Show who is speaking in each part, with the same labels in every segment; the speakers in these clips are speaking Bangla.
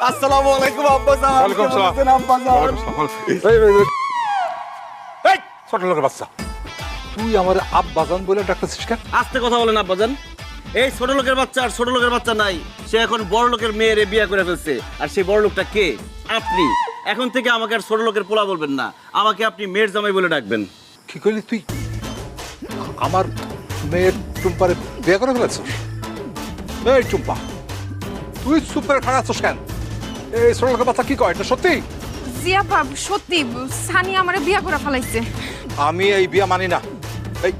Speaker 1: আসসালামু আলাইকুম আব্বাজান।
Speaker 2: ওয়ালাইকুম আসসালাম।
Speaker 1: কেমন আছেন আব্বাজান?
Speaker 2: এই ছোট লোকের বাচ্চা, তুই আমার আব্বাজান বলে ডাকতেছিস কেন?
Speaker 1: আস্তে কথা বলেন আব্বাজান। এই ছোট লোকের বাচ্চা আর ছোট লোকের বাচ্চা নাই, সে এখন বড় লোকের মেয়েরে বিয়ে করে ফেলছে। আর সেই বড় লোকটা কে? আপনি। এখন থেকে আমাকে আর ছোট লোকের পোলা বলবেন না, আমাকে আপনি মেয়ের জামাই বলে ডাকবেন।
Speaker 2: কি করলি তুই? আমার মেয়ের টুম্পারে বিয়ে করে ফেলেছিস? এই টুম্পা, তুই সুপার খারাপ আছিস কেন? এই ছোট লোকের বাচ্চা কি কয়, এটা সত্যি?
Speaker 3: জিয়া বাপ সত্যি সানি আমারে বিয়া করে ফেলাইছে।
Speaker 2: আমি এই বিয়ে মানি না। এই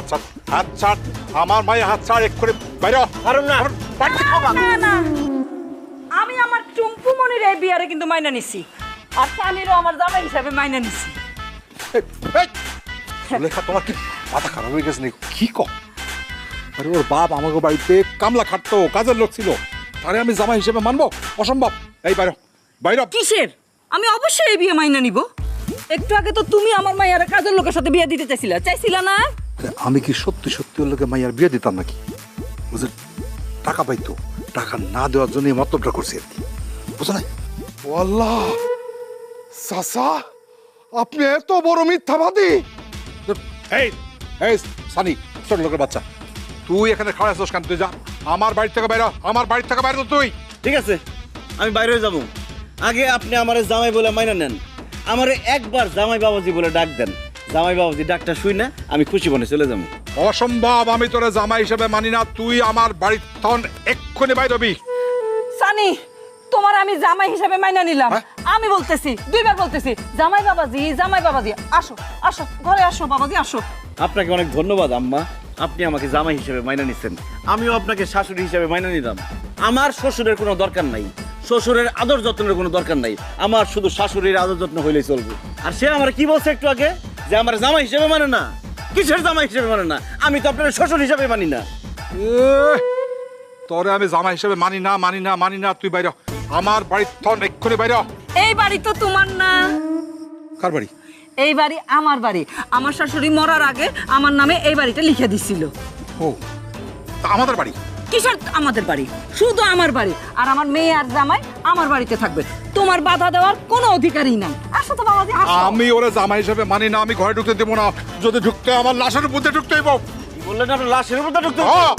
Speaker 2: আচ্ছা আচ্ছা, আমার মায়ের হাত ছাড় এক্ষুনি বাইরে হ।
Speaker 1: পারুন না।
Speaker 4: না না, আমি আমার টুম্পু মনির এই বিয়ারে কিন্তু মাইনা নিছি, আর সানিরও আমার জামাই হিসাবে মাইনা নিছি।
Speaker 2: এই, এই, সুলেখা, তোমার কি মাথা খারাপ হয়ে গেছে নাকি? কি কর? আরে ওর বাপ আমাকে বাড়িতে কামলা খাটতো, কাজের লোক ছিল, তারে আমি জামাই হিসেবে মানবো? অসম্ভব। এই বাইরে বাইরে।
Speaker 4: কিসের? আমি অবশ্যই এই বিয়ে মাইনা নিব। একটু আগে তো তুমি আমার মাইয়ার কাজের লোকের সাথে বিয়ে দিতে চাইছিলা না?
Speaker 2: আমি কি সত্যি সত্যি ওর লোকে মাইয়ার বিয়ে দিতাম নাকি? বুঝলেন, টাকা পাইতো, টাকা না দেওয়ার জন্য এই মতলবটা করছি আর কি, বুঝো নাই?
Speaker 5: আল্লাহ, চাচা আপনি এত বড় মিথ্যাবাদী!
Speaker 2: এই এই সানি, ছোট লোকের বাচ্চা, তুই এখানে খাড়া আছিস কেন? তুই যা আমার বাড়ি থেকে বাইরে, আমার বাড়ি থেকে বাইরে তো তুই।
Speaker 1: ঠিক আছে, আমি বাইরে হয়ে যাবো। আগে আপনি আমারে জামাই বলে মাইনা নেন, আমারে একবার জামাই বাবাজি বলে ডাক দেন। জামাই বাবাজি ডাকটা শুই না, আমি খুশি মনে চলে যাবো।
Speaker 2: অসম্ভব, আমি তোরা জামাই হিসেবে মানি না। তুই আমার বাড়ির তখন এক্ষুনি বাইরে হবি।
Speaker 4: সানি, তোমার আমি জামাই হিসাবে মাইনা নিলাম।
Speaker 2: হ্যাঁ?
Speaker 4: আমি বলতেছি, দুইবার বলতেছি, জামাই বাবাজি আসো আসো, ঘরে আসো বাবাজি, আসো।
Speaker 1: আপনাকে অনেক ধন্যবাদ আম্মা, আপনি আমাকে জামাই হিসেবে মাইনা নিচ্ছেন। আমিও আপনাকে শাশুড়ি হিসেবে মাইনা নিলাম। আমার শ্বশুরের কোনো দরকার নাই, শ্বশুরের আদর যত্নের কোনো দরকার নাই, আমার শুধু শাশুড়ির আদর যত্ন হইলেই চলবে। আর সে আমার কি বলছে একটু আগে, যে আমার জামাই হিসেবে মানে না? কিসের জামাই হিসেবে মানে না? আমি তো আপনার শ্বশুর হিসেবে মানি না।
Speaker 2: তোরে আমি জামাই হিসেবে মানি না, মানি না, মানি না। তুই বাইরে হ। আমার বাড়ির তখন এক্ষুনি বাইরে হ।
Speaker 4: এই বাড়ি তো তোমার না।
Speaker 2: কার বাড়ি?
Speaker 4: এই বাড়ি আমার বাড়ি। আমার শাশুড়ি মরার আগে আমার নামে এই বাড়িটা লিখে দিছিল।
Speaker 2: ও, তা আমাদের বাড়ি?
Speaker 4: কিসের আমাদের বাড়ি? শুধু আমার বাড়ি। আর আমার মেয়ে আর জামাই আমার বাড়িতে থাকবে, তোমার বাধা দেওয়ার কোনো অধিকারই নাই। আসো তো বাবাজি, আসো।
Speaker 2: আমি ওরা জামাই হিসেবে মানি না, আমি ঘরে ঢুকতে দেবো না। যদি ঢুকতে আমার লাশের মধ্যে ঢুকতে হইব।
Speaker 1: কি বললেন? আপনার লাশের উপর ঢুকতে হবে?
Speaker 2: হ্যাঁ।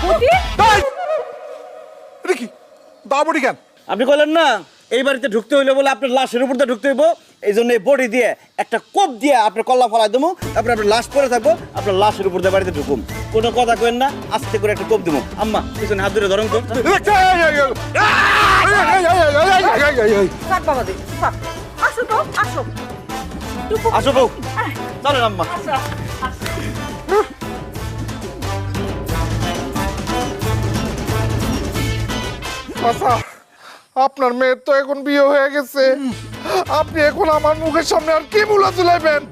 Speaker 4: বৌদি,
Speaker 2: এই! এটা কি দাবড়ি কেন?
Speaker 1: আপনি বললেন না এই বাড়িতে ঢুকতে হইলে বলে আপনার লাশের উপর দিয়ে ঢুকতে হইব, এই জন্য এই বডি দিয়ে একটা কোপ দিয়ে আপনার কল্লা ফলাই দেবো, তারপরে আপনার লাশ পরে থাকবো, আপনার লাশের উপর দিয়ে বাড়িতে ঢুকুম। কোনো কথা কেন না, আস্তে করে একটা কোপ দেবো। আম্মা পিছনে হাত ধরে ধরুন তো।
Speaker 4: থাক বাবাজি, থাক। আসো তো, আসো। টুকু,
Speaker 1: আসো বউ, চলেন আম্মা।
Speaker 4: আসো, আসো।
Speaker 5: চাচা, আপনার মেয়ের তো এখন বিয়ে হয়ে গেছে, আপনি এখন আমার মুখের সামনে আর কি মুলা চুলাইবেন?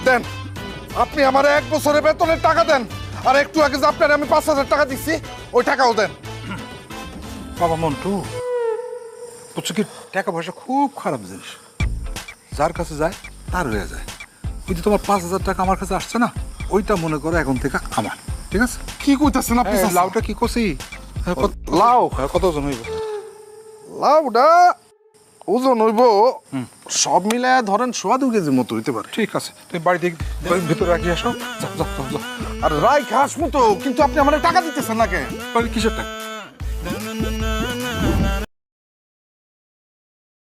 Speaker 5: দেন, আপনি আমার 1 বছরের বেতনের টাকা দেন, আর একটু আগে যে আপনার আমি 5,000 টাকা দিচ্ছি, ওই টাকাও দেন।
Speaker 2: বাবা মন্টু, বুঝছো কি, টাকা পয়সা খুব খারাপ জিনিস, যার কাছে যায় তার হয়ে যায়। কিন্তু তোমার 5,000 টাকা আমার কাছে আসছে না, ওইটা মনে করো এখন থেকে আমার, ঠিক আছে?
Speaker 5: কি কইতাছেন আপনি?
Speaker 2: এই
Speaker 5: চাচা?
Speaker 2: লাউটা কি করছি?
Speaker 5: লাউ?
Speaker 2: কত ওজন হইব?
Speaker 5: লাউটা ওজন হইব সব মিলে ধরেন 2.5 কেজির মতো হইতে পারে।
Speaker 2: ঠিক আছে, তুমি বাড়ি থেকে ভিতরে রাখি আসো। যাও যাও যাও।
Speaker 5: আর রাই খাস মতো, কিন্তু আপনি আমার টাকা দিতেছেন না কেন?
Speaker 2: কিসের টাকা?